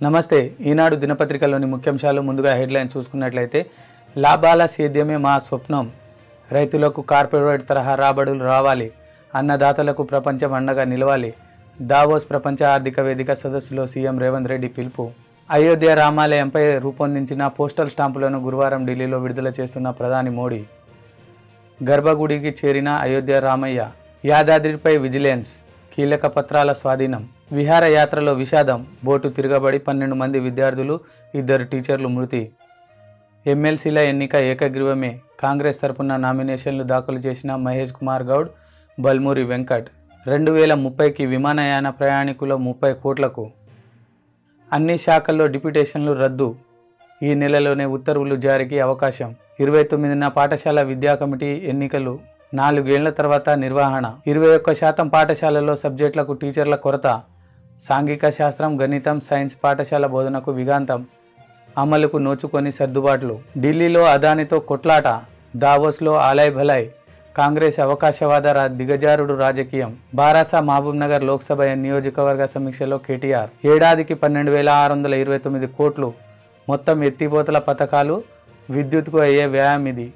నమస్తే. ఈనాడు దినపత్రికలోని ముఖ్యాంశాలు ముందుగా హెడ్లైన్ చూసుకున్నట్లయితే లాభాల సేద్యమే మా స్వప్నం, రైతులకు కార్పొరేట్ తరహా రాబడులు రావాలి, అన్నదాతలకు ప్రపంచం అండగా నిలవాలి, దావోస్ ప్రపంచ ఆర్థిక వేదిక సదస్సులో సీఎం రేవంత్ రెడ్డి పిలుపు, అయోధ్య రామాలయంపై రూపొందించిన పోస్టల్ స్టాంపులను గురువారం ఢిల్లీలో విడుదల చేస్తున్న ప్రధాని మోడీ, గర్భగుడికి చేరిన అయోధ్య రామయ్య, యాదాద్రిపై విజిలెన్స్, కీలక పత్రాల స్వాధీనం, విహారయాత్రలో విషాదం, బోటు తిరగబడి 12 మంది విద్యార్థులు 2 టీచర్లు మృతి, ఎమ్మెల్సీల ఎన్నిక ఏకగ్రీవమే, కాంగ్రెస్ తరపున నామినేషన్లు దాఖలు చేసిన మహేష్ కుమార్ గౌడ్, బల్మూరి వెంకట్, 2030కి విమానయాన ప్రయాణికుల 30 కోట్లకు, అన్ని శాఖల్లో డిప్యూటేషన్లు రద్దు, ఈ నెలలోనే ఉత్తర్వులు జారీకి అవకాశం, 29న పాఠశాల విద్యా కమిటీ ఎన్నికలు, 4 ఏళ్ల తర్వాత నిర్వహణ, 21% పాఠశాలల్లో సబ్జెక్టులకు టీచర్ల కొరత, సాంఘిక శాస్త్రం, గణితం, సైన్స్ పాఠశాల బోధనకు విఘాంతం, అమలుకు నోచుకొని సర్దుబాట్లు, ఢిల్లీలో అదానితో కొట్లాట, దావోస్లో ఆలయ్ భలాయ్, కాంగ్రెస్ అవకాశవాద దిగజారుడు రాజకీయం, బారాసా మహబూబ్నగర్ లోక్సభ నియోజకవర్గ సమీక్షలో కేటీఆర్, ఏడాదికి 12,629 కోట్లు, మొత్తం ఎత్తిపోతల పథకాలు, విద్యుత్కు అయ్యే వ్యయం ఇది.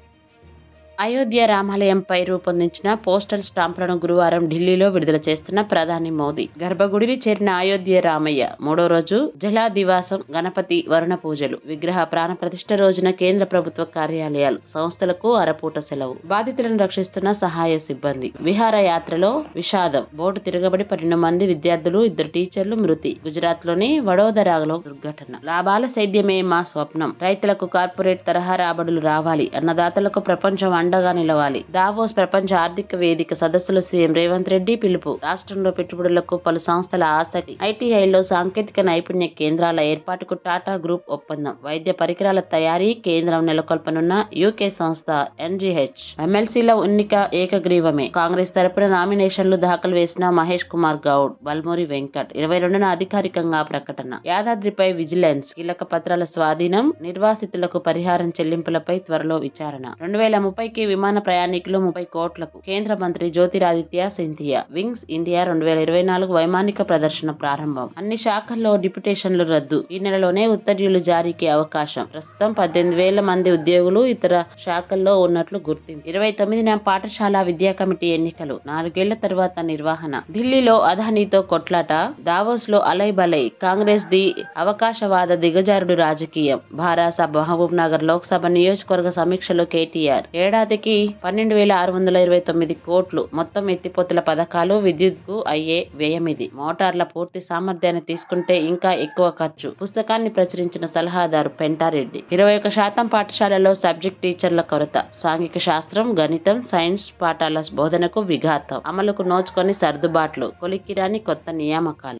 అయోధ్య రామాలయంపై రూపొందించిన పోస్టల్ స్టాంపులను గురువారం ఢిల్లీలో విడుదల చేస్తున్న ప్రధాని మోదీ, గర్భగుడిని చేరిన అయోధ్య రామయ్య 3వ రోజు జలాదివాసం, గణపతి వరుణ పూజలు, విగ్రహ ప్రాణప్రతిష్ఠ రోజున కేంద్ర ప్రభుత్వ కార్యాలయాలు, సంస్థలకు అరపూట సెలవు, బాధితులను రక్షిస్తున్న సహాయ సిబ్బంది, విహారయాత్రలో విషాదం, బోటు తిరగబడి 12 మంది విద్యార్థులు 2 టీచర్లు మృతి, గుజరాత్లోని వడోదరాలో దుర్ఘటన, లాభాల సేద్యమే మా స్వప్నం, రైతులకు కార్పొరేట్ తరహా రాబడులు రావాలి, అన్నదాతలకు ప్రపంచం అండగా నిలవాలి, దావోస్ ప్రపంచ ఆర్థిక వేదిక సదస్సులో సీఎం రేవంత్ రెడ్డి పిలుపు, రాష్ట్రంలో పెట్టుబడులకు పలు సంస్థల ఆసక్తి, ఐటీఐలో సాంకేతిక నైపుణ్య కేంద్రాల ఏర్పాటుకు టాటా గ్రూప్ ఒప్పందం, వైద్య పరికరాల తయారీ కేంద్రం నెలకొల్పనున్న యూకే సంస్థ NGH, ఎమ్మెల్సీల ఎన్నిక ఏకగ్రీవమే, కాంగ్రెస్ తరపున నామినేషన్లు దాఖలు వేసిన మహేష్ కుమార్ గౌడ్, బల్మూరి వెంకట్, 22న అధికారికంగా ప్రకటన, యాదాద్రిపై విజిలెన్స్, కీలక పత్రాల స్వాధీనం, నిర్వాసితులకు పరిహారం చెల్లింపులపై త్వరలో విచారణ, 2030కి విమాన ప్రయాణికులు 30 కోట్లకు, కేంద్ర మంత్రి జ్యోతిరాదిత్య సింధియా, వింగ్స్ ఇండియా 2024 వైమానిక ప్రదర్శన ప్రారంభం, అన్ని శాఖల్లో డిప్యూటేషన్లు రద్దు, ఈ నెలలోనే ఉత్తర్వులు జారీకి అవకాశం, ప్రస్తుతం 18,000 మంది ఉద్యోగులు ఇతర శాఖల్లో ఉన్నట్లు గుర్తింపు, 29న పాఠశాల విద్యా కమిటీ ఎన్నికలు, 4 ఏళ్ల తర్వాత నిర్వహణ, ఢిల్లీలో అదానితో కొట్లాట, దావోస్ లో అలయ్ బలయ్, కాంగ్రెస్ ది అవకాశవాద దిగజారుడు రాజకీయం, బారాసా మహబూబ్ నగర్ లోక్సభ నియోజకవర్గ సమీక్షలో కేటీఆర్, ఏడాదికి 12,629 కోట్లు, మొత్తం ఎత్తిపోతల పథకాలు, విద్యుత్కు అయ్యే వ్యయమిది, మోటార్ల పూర్తి సామర్థ్యాన్ని తీసుకుంటే ఇంకా ఎక్కువ ఖర్చు, పుస్తకాన్ని ప్రచురించిన సలహాదారు పెంటారెడ్డి, 21% పాఠశాలలో సబ్జెక్ట్ టీచర్ల కొరత, సాంఘిక శాస్త్రం, గణితం, సైన్స్ పాఠాల బోధనకు విఘాతం, అమలుకు నోచుకొని సర్దుబాట్లు, కొలిక్కిరాని కొత్త నియామకాలు.